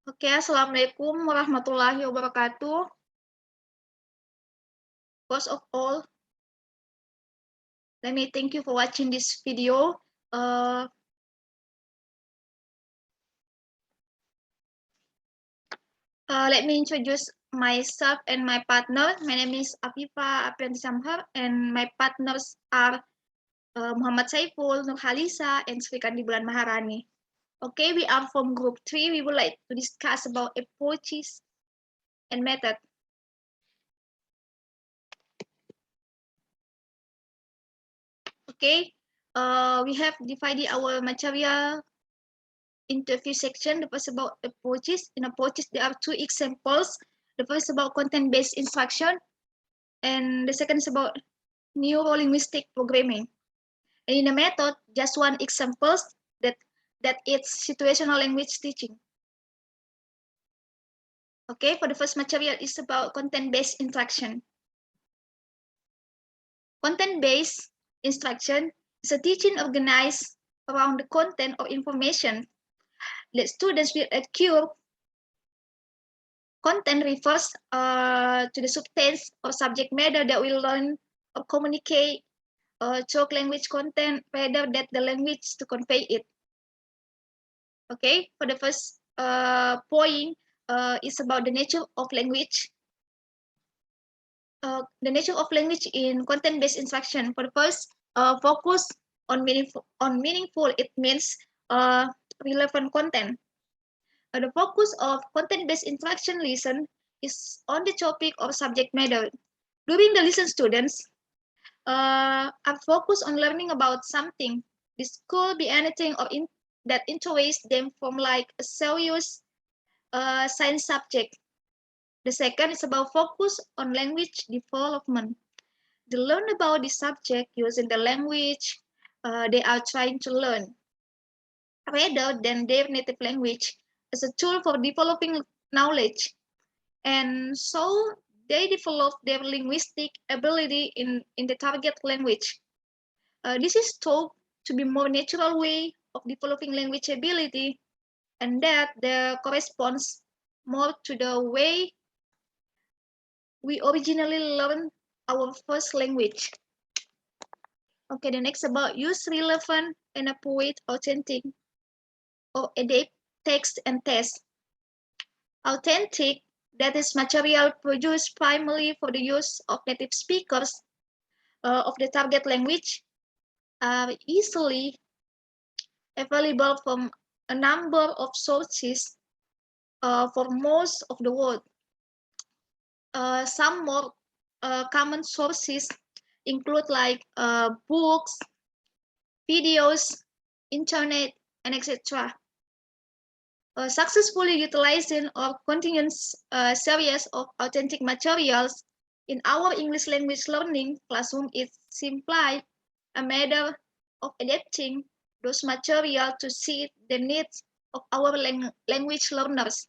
Oke, Assalamualaikum warahmatullahi wabarakatuh. First of all, let me thank you for watching this video. Let me introduce myself and my partner. My name is Afifa Aprianti Samhar, and my partners are Muhammad Saiful, Nur Halisa, and Srikandi Bulan Maharani. Okay, we are from group 3. We would like to discuss about approaches and method. Okay, we have divided our material into a few sections. The first about approaches. In approaches, there are two examples. The first about content-based instruction, and the second is about neuro-linguistic programming. And in the method, just one example that it's situational language teaching. Okay, for the first material is about content-based instruction. Content-based instruction is a teaching organized around the content or information that students will acquire. Content refers to the substance or subject matter that we learn or communicate through language content rather than the language to convey it. Okay, for the first point is about the nature of language. The nature of language in content-based instruction. For the first, focus on meaningful. It means relevant content. The focus of content-based instruction lesson is on the topic or subject matter. During the lesson, students are focused on learning about something. This could be anything that interests them, from like a serious science subject. The second is about focus on language development. They learn about the subject using the language they are trying to learn, rather than their native language, as a tool for developing knowledge. And so they develop their linguistic ability in the target language. This is thought to be more natural way of developing language ability, and that corresponds more to the way we originally learned our first language. Okay, the next about use relevant and appropriate authentic or adapt text and test. Authentic, that is material produced primarily for the use of native speakers of the target language, are easily available from a number of sources for most of the world. Some more common sources include like books, videos, internet, and etc. Successfully utilizing or continuous series of authentic materials in our English language learning classroom is simply a matter of adapting those materials to suit the needs of our language learners.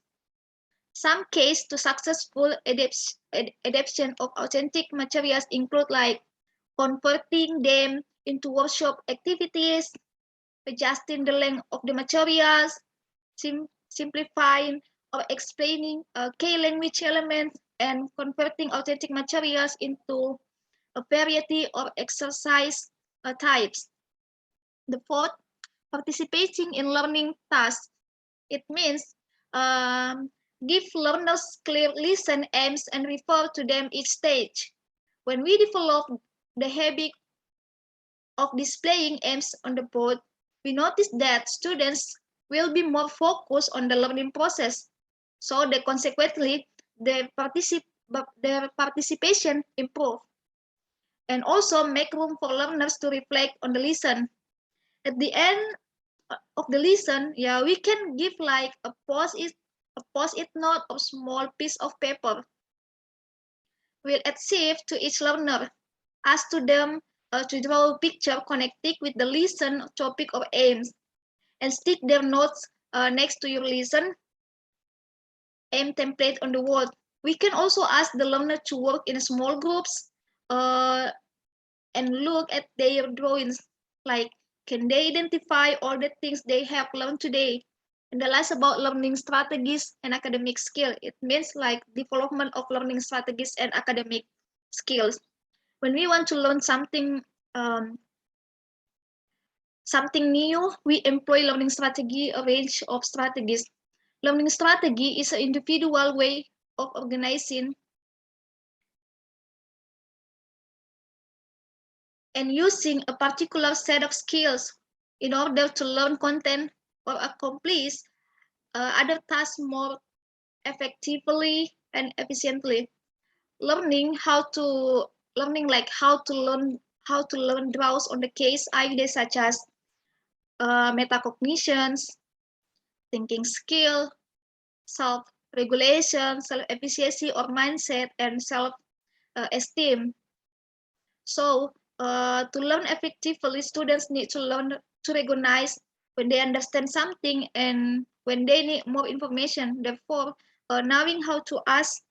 Some keys to successful adaptation of authentic materials include like converting them into workshop activities, adjusting the length of the materials, simplifying or explaining key language elements, and converting authentic materials into a variety of exercise types. The fourth, participating in learning tasks. It means give learners clear listen aims and refer to them each stage. When we develop the habit of displaying aims on the board, we notice that students will be more focused on the learning process. So they consequently, their participation improve. And also make room for learners to reflect on the lesson. At the end of the lesson, yeah, we can give like a post-it note or small piece of paper. We'll achieve to each learner. Ask to them to draw a picture connected with the lesson topic or aims, and stick their notes next to your lesson aim template on the wall. We can also ask the learner to work in small groups and look at their drawings. Like, can they identify all the things they have learned today? And the last about learning strategies and academic skill. It means like development of learning strategies and academic skills. When we want to learn um, something new, we employ learning strategy, a range of strategies. Learning strategy is an individual way of organizing and using a particular set of skills in order to learn content or accomplish other tasks more effectively and efficiently. Learning how to how to learn draws on the case ideas such as metacognitions, thinking skill, self-regulation, self-efficacy or mindset, and self-esteem. So to learn effectively, students need to learn to recognize when they understand something and when they need more information. Therefore, knowing how to ask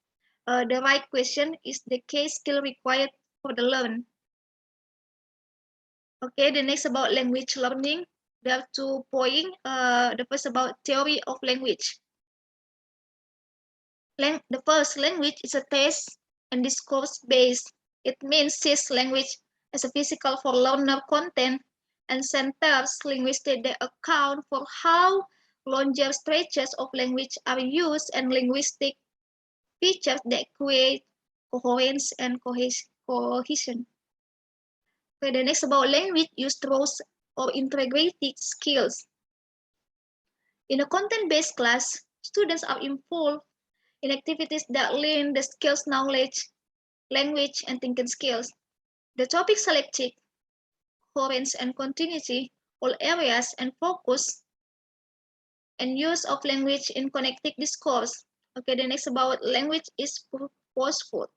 the right question is the key skill required for the learn. Okay, the next about language learning. There are 2 points. The first about theory of language. The first, language is a text and discourse based. It means sees language as a physical for learner content and centers linguistic that account for how longer stretches of language are used and linguistic features that create coherence and cohesion. Okay, the next about language use roles or integrated skills. In a content-based class, students are involved in activities that learn the skills, knowledge, language, and thinking skills. The topic selected, coherence and continuity, all areas and focus and use of language in connected discourse. Okay, the next about language is purposeful.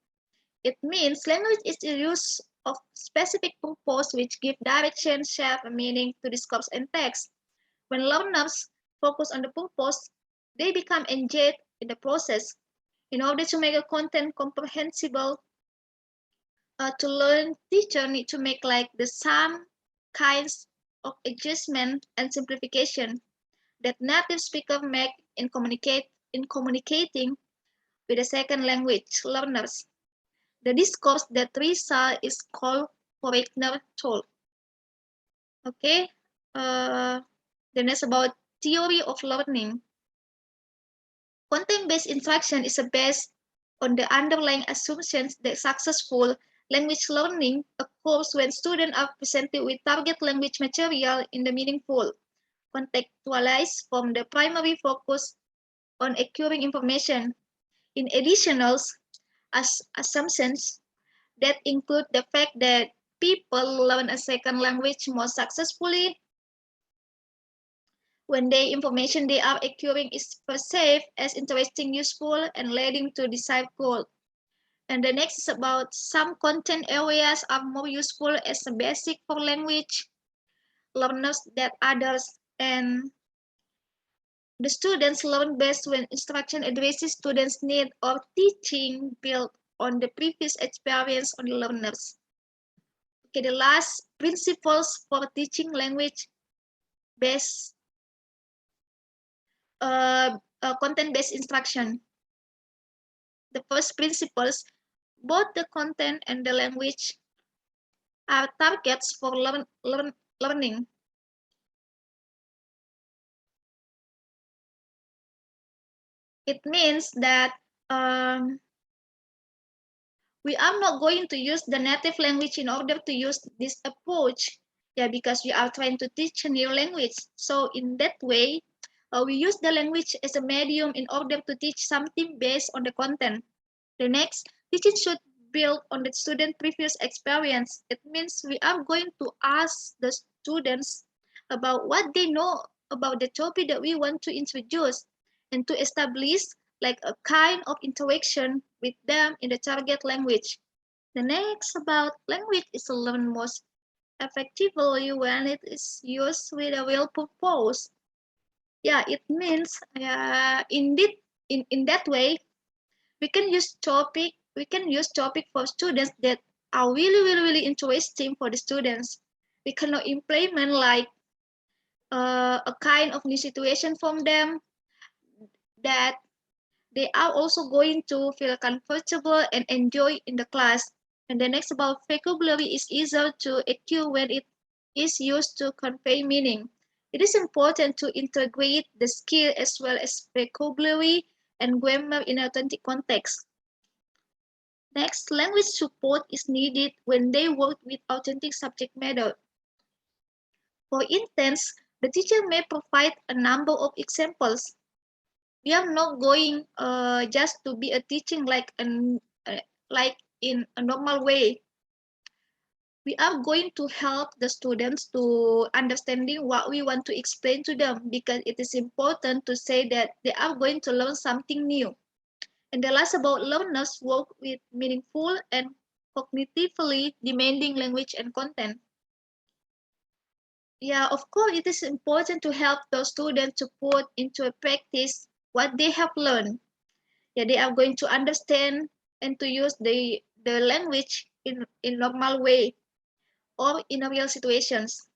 It means language is the use of specific purpose which give direction, shape, and meaning to discourse and text. When learners focus on the purpose, they become engaged in the process. In order to make a content comprehensible, to learn, teacher need to make like the some kinds of adjustment and simplification that native speaker make in communicating with the second language learners. The discourse that result is called Fortner tool. Okay, then it's about theory of learning. Content-based instruction is based on the underlying assumptions that successful language learning occurs when students are presented with target language material in the meaningful, contextualized from the primary focus on acquiring information. In additional assumptions that include the fact that people learn a second language more successfully when the information they are acquiring is perceived as interesting, useful, and leading to desired goal. And the next is about some content areas are more useful as a basic for language learners than others. And the students learn best when instruction addresses students' need or teaching built on the previous experience of the learners. Okay, the last principles for teaching language based content-based instruction. The first principles, both the content and the language are targets for learning. It means that we are not going to use the native language in order to use this approach. Yeah, because we are trying to teach a new language. So in that way, we use the language as a medium in order to teach something based on the content. The next, teaching should build on the student previous experience. It means we are going to ask the students about what they know about the topic that we want to introduce and to establish like a kind of interaction with them in the target language. The next about language is learned most effectively when it is used with a real purpose. Yeah, it means indeed in that way we can use topic for students that are really interesting for the students. We cannot implement like a kind of new situation from them, that they are also going to feel comfortable and enjoy in the class. And the next about vocabulary is easier to acquire when it is used to convey meaning. It is important to integrate the skill as well as vocabulary and grammar in authentic context. Next, language support is needed when they work with authentic subject matter. For instance, the teacher may provide a number of examples. We are not going just to be a teaching like in a normal way. We are going to help the students to understanding what we want to explain to them, because it is important to say that they are going to learn something new. And the last about learners work with meaningful and cognitively demanding language and content. Yeah, of course, it is important to help those students to put into a practice what they have learned. Yeah, they are going to understand and to use the language in normal way or in a real situations.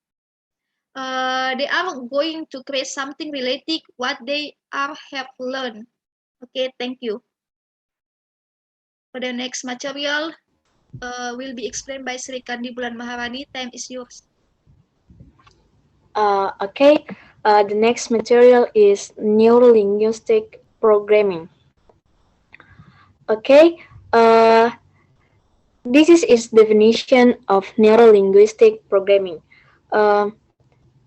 They are going to create something related what they are have learned. Okay, thank you. For the next material will be explained by Sri Kandi Bulan Maharani. Time is yours. Okay, the next material is neurolinguistic programming. Okay, this is its definition of neurolinguistic programming. Uh,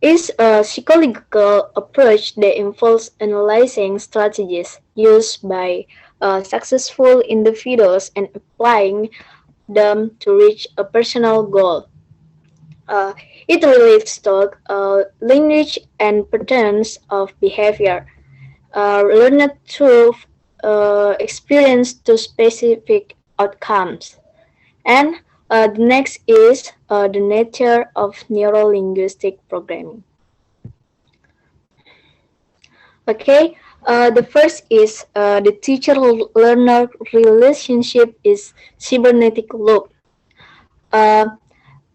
is a psychological approach that involves analyzing strategies used by successful individuals and applying them to reach a personal goal. Uh, it relates to language and patterns of behavior learned through experience to specific outcomes. And the next is the nature of neurolinguistic programming. Okay, the first is the teacher-learner relationship is cybernetic loop. Uh,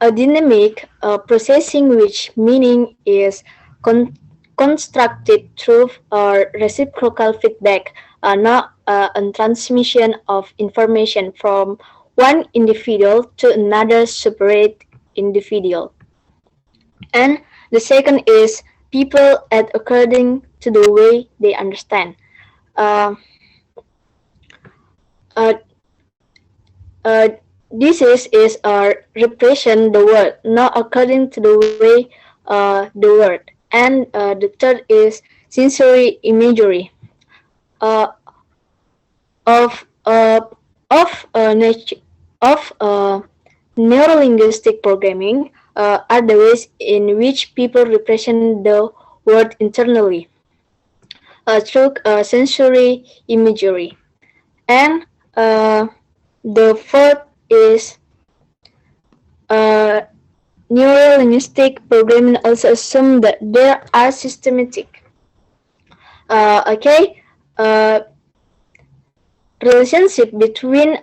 a dynamic processing which meaning is constructed through reciprocal feedback, not a transmission of information from one individual to another separate individual. And the second is people act according to the way they understand. Uh, uh, uh, this is repression the word, not according to the way the word. And the third is sensory imagery. Uh, of nature of neurolinguistic programming are the ways in which people represent the word internally through sensory imagery. And the fourth is uh, neurolinguistic programming also assume that there are systematic okay relationship between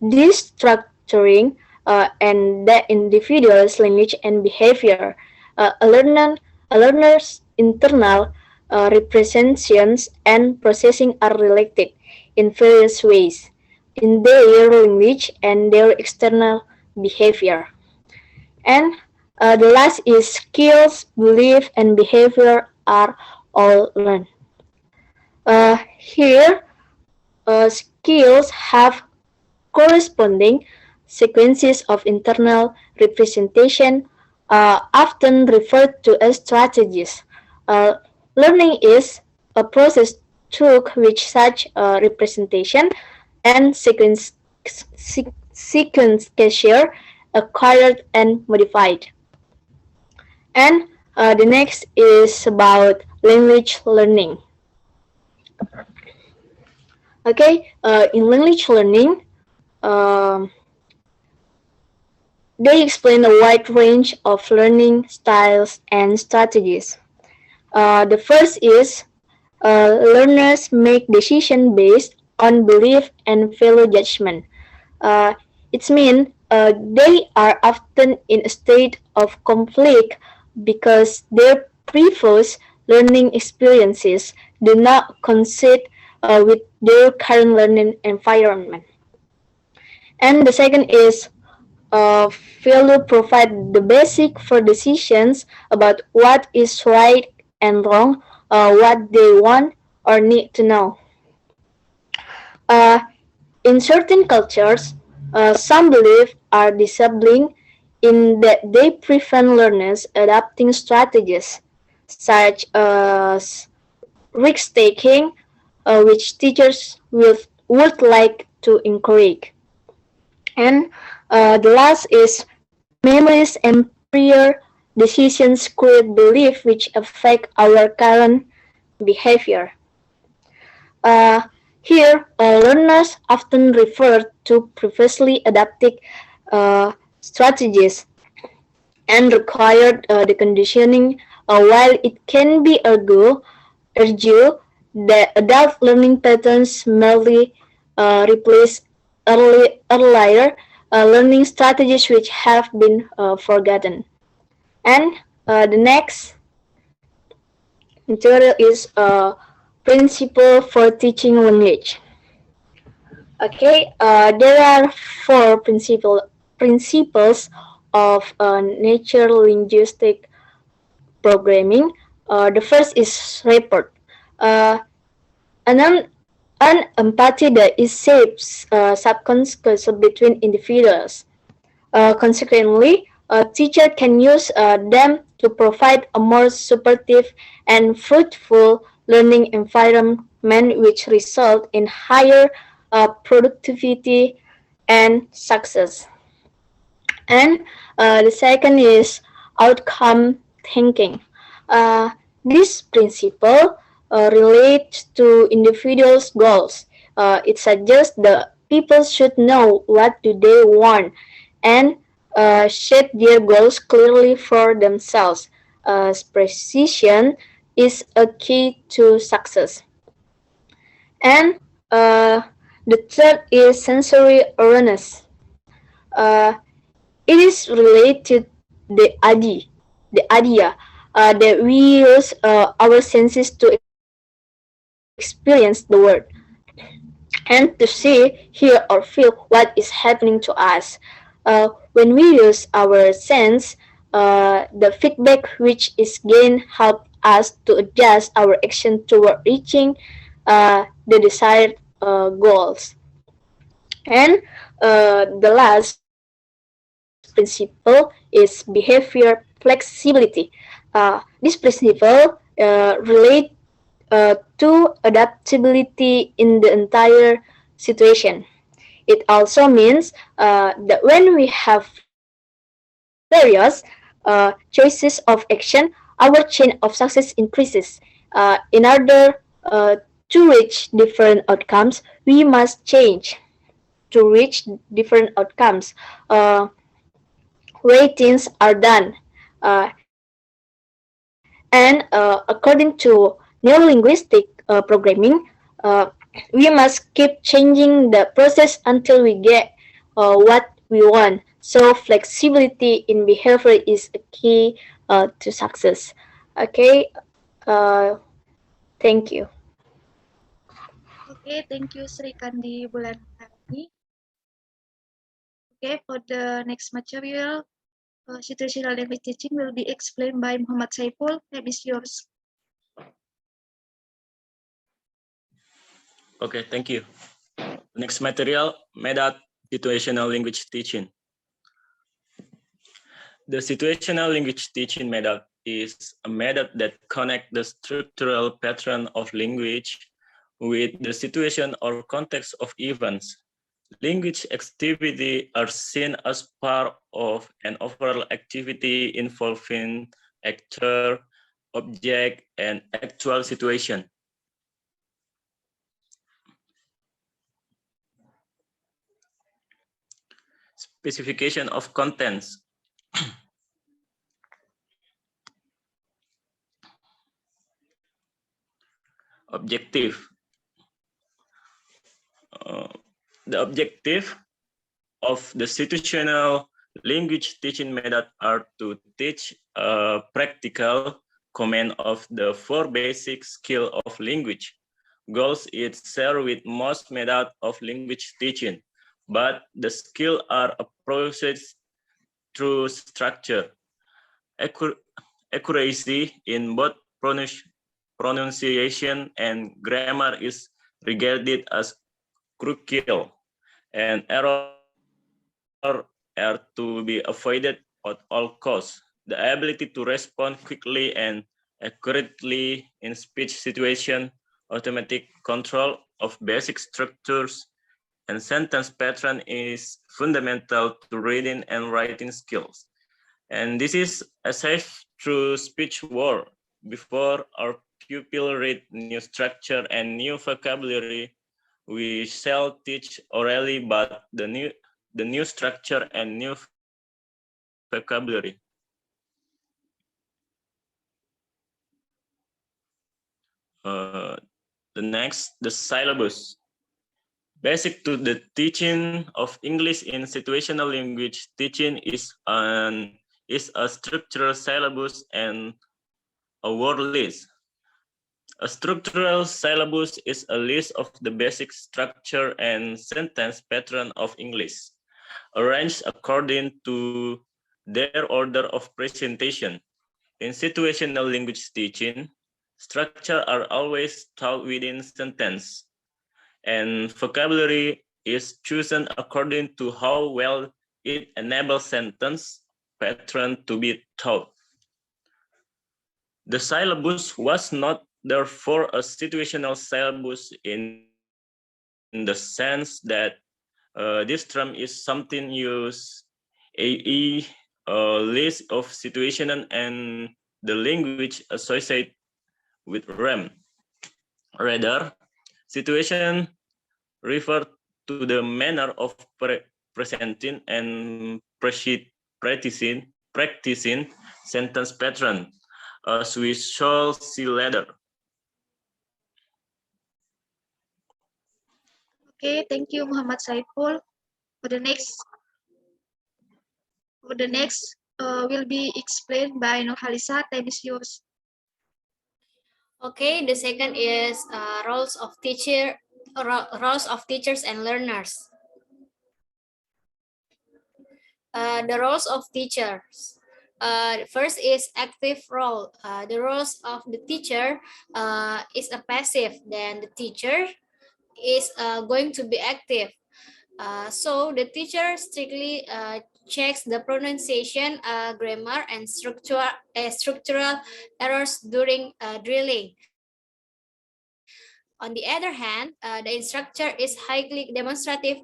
this structuring and the individual's language and behavior. A learner's internal representations and processing are related in various ways in their language and their external behavior. And the last is skills, belief, and behavior are all learned. Here, skills have corresponding sequences of internal representation, often referred to as strategies. Learning is a process through which such representation and sequence are acquired and modified. And the next is about language learning. Okay, in language learning, they explain a wide range of learning styles and strategies. The first is learners make decisions based on belief and value judgment. It means they are often in a state of conflict because their previous learning experiences do not coincide with their current learning environment. And the second is failure provide the basic for decisions about what is right and wrong, what they want or need to know. Uh, in certain cultures, some beliefs are disabling in that they prevent learners adapting strategies such as risk taking, which teachers would like to encourage. And the last is memories and prior decisions create belief which affect our current behavior. Uh, Here, learners often refer to previously adapted strategies and required the conditioning. While it can be argued that adult learning patterns merely replace earlier learning strategies which have been forgotten. And the next material is principle for teaching language. Okay, there are four principles of nature linguistic programming. The first is rapport. Uh, an, an empathy that is shapes subconscious between individuals. Consequently, a teacher can use them to provide a more supportive and fruitful learning environment which result in higher productivity and success. And the second is outcome thinking. Uh, this principle relates to individuals' goals. It suggests that people should know what do they want and set their goals clearly for themselves. Precision is a key to success. And the third is sensory awareness. Uh, it is related the idea that we use our senses to experience the world and to see, hear, or feel what is happening to us. When we use our sense, the feedback which is gained help us to adjust our action toward reaching the desired goals. And the last principle is behavior flexibility. This principle relate to adaptability in the entire situation. It also means that when we have various choices of action, our chain of success increases. In order to reach different outcomes, we must change to reach different outcomes. Way things are done. And according to neurolinguistic programming, we must keep changing the process until we get what we want. So flexibility in behavior is a key to success. Okay, uh, thank you. Okay, thank you Sri Kandi Bulanhari. Okay, for the next material, situational language teaching will be explained by Muhammad Saiful. Tab is yours. Okay, thank you. Next material, method situational language teaching. The situational language teaching method is a method that connects the structural pattern of language with the situation or context of events. Language activity are seen as part of an overall activity involving actor, object, and actual situation. Specification of contents. Objective. The objective of the situational language teaching method are to teach practical command of the 4 basic skills of language. Goals is shared with most method of language teaching, but the skills are approached through structure. Accuracy in both pronunciation and grammar is regarded as crucial, and error are to be avoided at all costs. The ability to respond quickly and accurately in speech situation, automatic control of basic structures, and sentence pattern is fundamental to reading and writing skills. And this is achieved through speech work. Before our pupil read new structure and new vocabulary, we shall teach orally, but the new structure and new vocabulary. The syllabus. Basic to the teaching of English in situational language teaching is a structural syllabus and a word list. A structural syllabus is a list of the basic structure and sentence pattern of English, arranged according to their order of presentation. In situational language teaching, structure are always taught within sentence, and vocabulary is chosen according to how well it enables sentence pattern to be taught. The syllabus was not therefore a situational syllabus in the sense that this term is something used a list of situational and the language associated with RAM. Rather, situation refer to the manner of presenting and practicing sentence pattern, as we shall see later. Okay, thank you, Muhammad Saiful. For the next will be explained by Nurhalisa. Time is yours. Okay, the second is roles of teachers and learners. The roles of teachers. First is active role. The roles of the teacher is a passive. Then the teacher is going to be active. So the teacher strictly checks the pronunciation, grammar, and structural errors during drilling. On the other hand, the instructor is highly demonstrative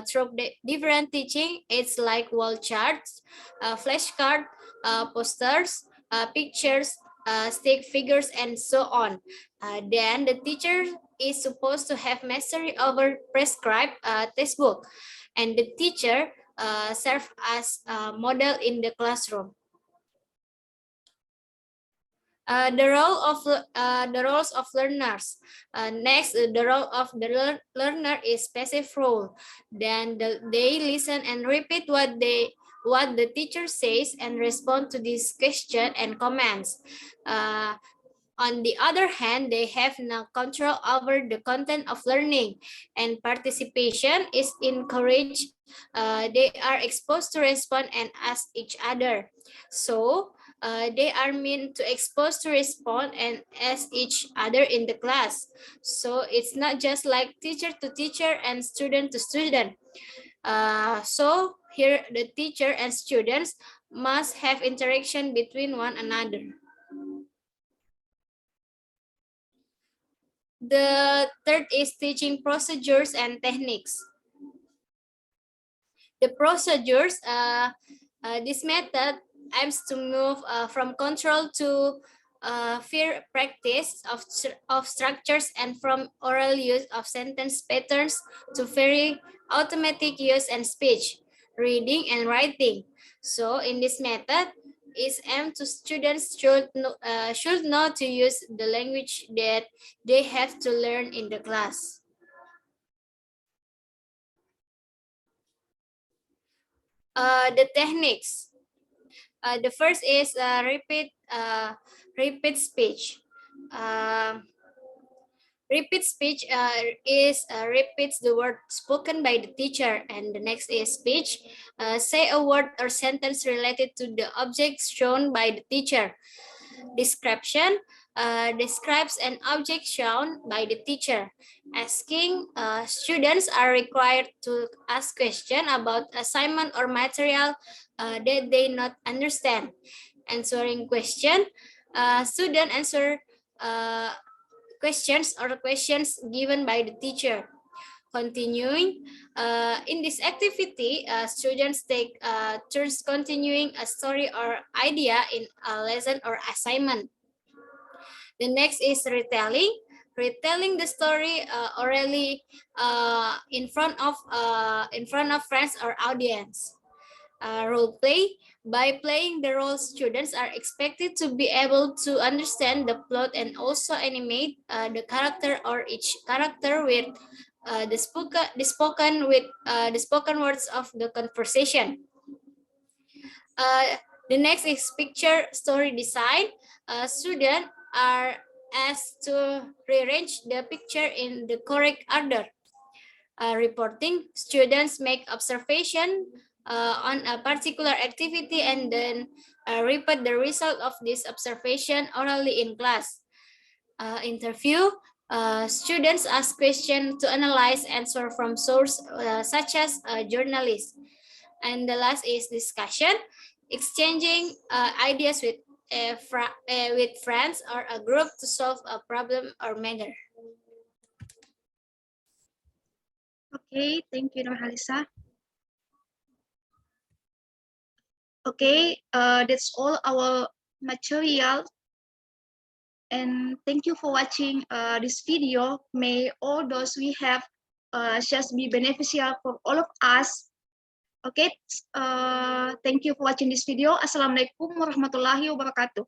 through the different teaching. It's like wall charts, flashcard, posters, pictures, stick figures, and so on. Then the teacher is supposed to have mastery over prescribed textbook, and the teacher serves as a model in the classroom. The roles of learners. Next, the role of the learner is passive role. Then they listen and repeat what the teacher says and respond to this question and comments. On the other hand, they have no control over the content of learning, and participation is encouraged. They are exposed to respond and ask each other. So they are meant to expose to respond and ask each other in the class. So it's not just like teacher to teacher and student to student. So here the teacher and students must have interaction between one another. The third is teaching procedures and techniques. The procedures, this method aims to move from control to fair practice of structures and from oral use of sentence patterns to very automatic use and speech, reading and writing. So in this method, is aimed to students should know to use the language that they have to learn in the class. The techniques. The first is repeat repeat speech. Repeat speech repeats the word spoken by the teacher, and the next is speech. Say a word or sentence related to the object shown by the teacher. Description describes an object shown by the teacher. Asking students are required to ask questions about assignment or material that they not understand. Answering question, student answer questions given by the teacher. Continuing, in this activity, students take turns continuing a story or idea in a lesson or assignment. The next is retelling. Retelling the story orally in front of friends or audience. Role play. By playing the role, students are expected to be able to understand the plot and also animate the character or each character with the spoken words of the conversation. The next is picture story design. Students are asked to rearrange the picture in the correct order. Reporting, students make observation on a particular activity and then report the result of this observation orally in class. Interview, students ask questions to analyze answer from source such as journalists. And the last is discussion, exchanging ideas with friends or a group to solve a problem or matter. Okay, thank you, Nurhalisa. Okay, that's all our material. And thank you for watching this video. May all those we have just be beneficial for all of us. Okay, thank you for watching this video. Assalamualaikum warahmatullahi wabarakatuh.